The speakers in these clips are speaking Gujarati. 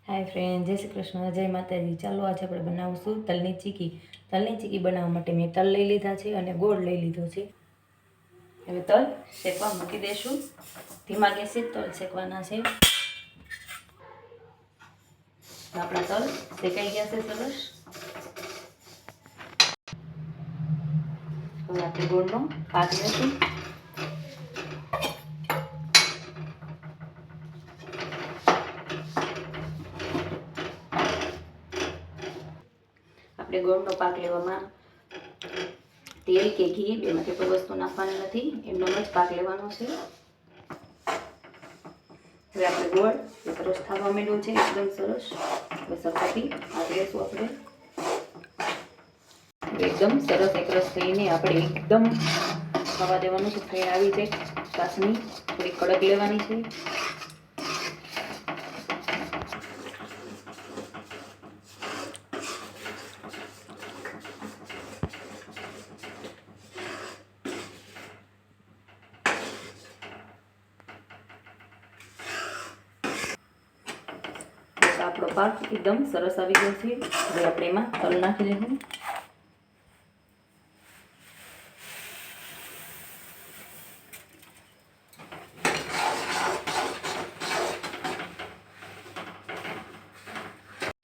हाय फ्रेंड, जय श्री कृष्ण, जय माताजी। चालो आज આપણે બનાવશું તલની ચીકી। તલની ચીકી બનાવવા માટે મેં તલ લઈ લીધા છે અને ગોળ લઈ લીધો છે। હવે તલ શેકવા મૂકી દઈશું। ધીમા ગેસે તલ શેકવાના છે। આપણા તલ શેકાઈ ગયા છે સરસ। હવે આપણે ગોળનો પાક લેશું। આપણે ગોળનો પાક લેવામાં તેલ કે ઘી બેમાંથી કોઈ વસ્તુ નાખવાની નથી, એમનો જ પાક લેવાનો છે। હવે આપણે ગોળ સરસ થવા માંડ્યો છે, એકદમ સરસ। હવે સરખાથી પાક લેશું આપણે। એકદમ સરસ એકરસ થઈને આપણે એકદમ ખાવા દેવાનું છે। ફેણ આવી છે, ચાસણી થોડી કડક લેવાની છે। આપણો પાક એકદમ સરસ આવી ગયો છે। હવે આપણે એમાં તલ નાખી દઈશું।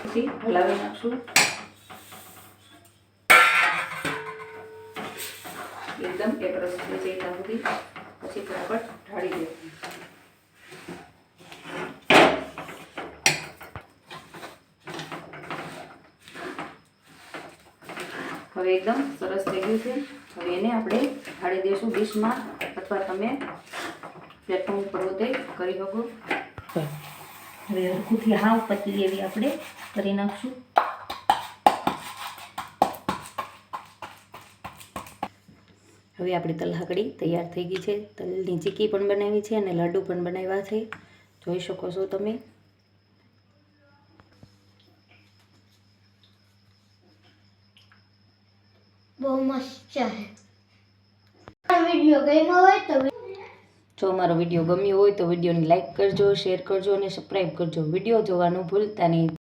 પછી હલાવી નાખશું, એકદમ એકરસ થઈ જાય ત્યાં સુધી। પછી ફટાફટ ઢાળી દઈશું। હવે એકદમ સરસ થઈ ગયું છે। હવે એને આપણે ઢાળી દઈશું ડીશમાં, અથવા તમે પ્લેટફોર્મ ઉપર તે કરી શકો। હવે હરખુંથી હાવ પતલી એવી આપણે કરી નાખશું। હવે આપણી તલહાકડી તૈયાર થઈ ગઈ છે। તલની ચીકી પણ બનાવી છે અને લાડુ પણ બનાવ્યા છે, જોઈ શકો છો તમે। બહુ મસ્ત છે। વિડિયો ગમ્યો હોય તો જો મારો વિડીયો ગમ્યો હોય તો વિડીયોને લાઈક કરજો, શેર કરજો અને સબસ્ક્રાઈબ કરજો। વિડીયો જોવાનું ભૂલતા નહીં।